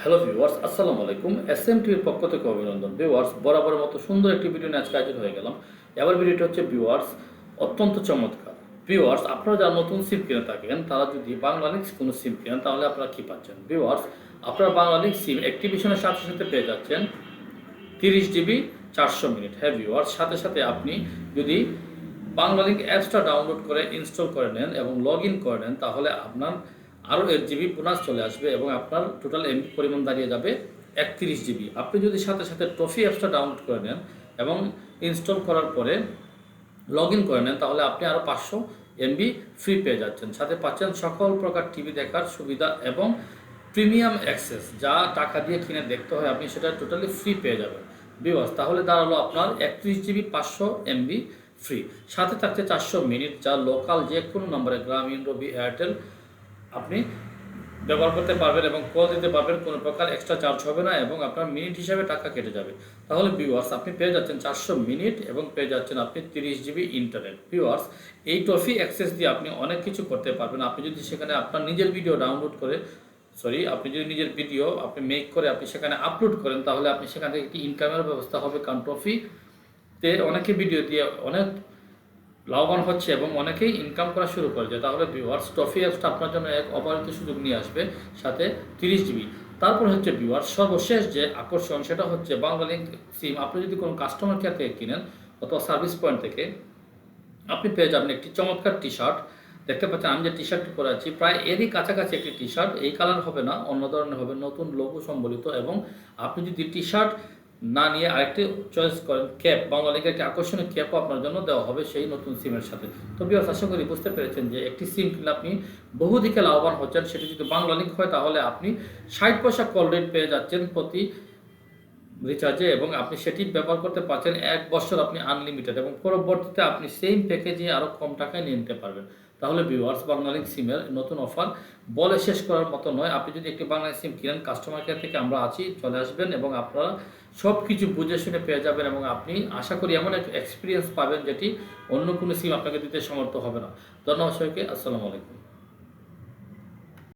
Hello viewers, আসসালামু আলাইকুম। এসএমটির পক্ষ থেকে অভিনন্দন। ভিউয়ার্স, বরাবরের মতো সুন্দর একটি ভিডিও নিয়ে আজকে হাজির হয়ে গেলাম। এবার ভিডিওটা হচ্ছে ভিউয়ার্স অত্যন্ত চমৎকার। ভিউয়ার্স, আপনারা যারা নতুন সিম কিনে থাকেন তারা যদি বাংলালিংকস কোনো সিম কিনেন তাহলে আপনারা কী পাচ্ছেন? ভিউয়ার্স, আপনারা বাংলালিংকস সিম অ্যাক্টিভেশনের সাথে সাথে পেয়ে যাচ্ছেন 30 জিবি 400 মিনিট। হ্যাঁ ভিউয়ার্স, সাথে সাথে আপনি যদি বাংলালিংক অ্যাপসটা ডাউনলোড করে ইনস্টল করে নেন এবং লগ ইন করে নেন তাহলে আপনার আরও 1 জিবি বোনাস চলে আসবে এবং আপনার টোটাল এমবি পরিমাণ দাঁড়িয়ে যাবে 31 জিবি। আপনি যদি সাথে সাথে ট্রফি অ্যাপসটা ডাউনলোড করে নেন এবং ইনস্টল করার পরে লগ ইন করে নেন তাহলে আপনি আরও 500 এমবি ফ্রি পেয়ে যাচ্ছেন। সাথে পাচ্ছেন সকল প্রকার টিভি দেখার সুবিধা এবং প্রিমিয়াম অ্যাক্সেস, যা টাকা দিয়ে কিনে দেখতে হয় আপনি সেটা টোটালি ফ্রি পেয়ে যাবেন। ভিউয়ার্স, তাহলে দাঁড়ালো আপনার 31 জিবি 500 এমবি ফ্রি। সাথে থাকছে 400 মিনিট, যা লোকাল যে কোনো নম্বরে গ্রামীণ, রবি, এয়ারটেল আপনি ব্যবহার করতে পারবেন এবং কল দিতে পারবেন। কোনো প্রকার এক্সট্রা চার্জ হবে না এবং আপনার মিনিট হিসাবে টাকা কেটে যাবে। তাহলে ভিউয়ার্স, আপনি পেয়ে যাচ্ছেন 400 মিনিট এবং পেয়ে যাচ্ছেন আপনি 30 জিবি ইন্টারনেট। ভিউয়ার্স, এই ট্রফি অ্যাক্সেস দিয়ে আপনি অনেক কিছু করতে পারবেন। আপনি যদি সেখানে আপনার নিজের ভিডিও ডাউনলোড করে আপনি যদি নিজের ভিডিও আপনি মেক করে আপনি সেখানে আপলোড করেন তাহলে আপনি সেখান থেকে একটি ইনকামের ব্যবস্থা হবে। কারণ ট্রফিতে অনেকে ভিডিও দিয়ে অনেক লাভবান হচ্ছে এবং অনেকেই ইনকাম করা শুরু করেছে। তাহলে ভিউয়ার্স, ট্রফি অ্যাপসটা আপনার জন্য এক অপরিচিত সুযোগ নিয়ে আসবে, সাথে 30 জিবি। তারপর হচ্ছে ভিউয়ার্স, সর্বশেষ যে আকর্ষণ সেটা হচ্ছে বাংলালিংক সিম আপনি যদি কোনো কাস্টমার কেয়ার থেকে কিনেন অথবা সার্ভিস পয়েন্ট থেকে, আপনি পেয়ে যাবেন একটি চমৎকার টি শার্ট। দেখতে পাচ্ছেন আমি যে টি শার্টটি পরে আছি প্রায় এরই কাছাকাছি একটি টি শার্ট। এই কালার হবে না, অন্য ধরনের হবে, নতুন লোগো সম্বলিত। এবং আপনি যদি টি শার্ট না নিয়ে আরেকটি চয়েস করেন, ক্যাপ, বাংলালিংকের একটি আকর্ষণীয় ক্যাপও আপনার জন্য দেওয়া হবে সেই নতুন সিমের সাথে। তো ভিউয়ার্স, আশা করি বুঝতে পেরেছেন যে একটি সিম কিনলে আপনি বহুদিকে লাভবান হচ্ছেন। সেটি যদি বাংলালিংক হয় তাহলে আপনি 60 পয়সা কল রেট পেয়ে যাচ্ছেন প্রতি রিচার্জে এবং আপনি সেটি ব্যবহার করতে পারছেন 1 বছর আপনি আনলিমিটেড এবং পরবর্তীতে আপনি সেম প্যাকেজে আরও কম টাকায় নিয়ে নিতে পারবেন। তাহলে ভিউয়ার্স, বাংলালিংক সিমের নতুন অফার বলে শেষ করার মতো নয়। আপনি যদি একটি বাংলালিংক সিম কিনেন, কাস্টমার কেয়ার থেকে আমরা আছি, চলে আসবেন এবং আপনারা সব কিছু বুঝে শুনে পেয়ে যাবেন এবং আপনি আশা করি এমন এক এক্সপিরিয়েন্স পাবেন যেটি অন্য কোনো সিম আপনাকে দিতে সমর্থ হবে না। ধন্যবাদ সবাইকে। আসসালামু আলাইকুম।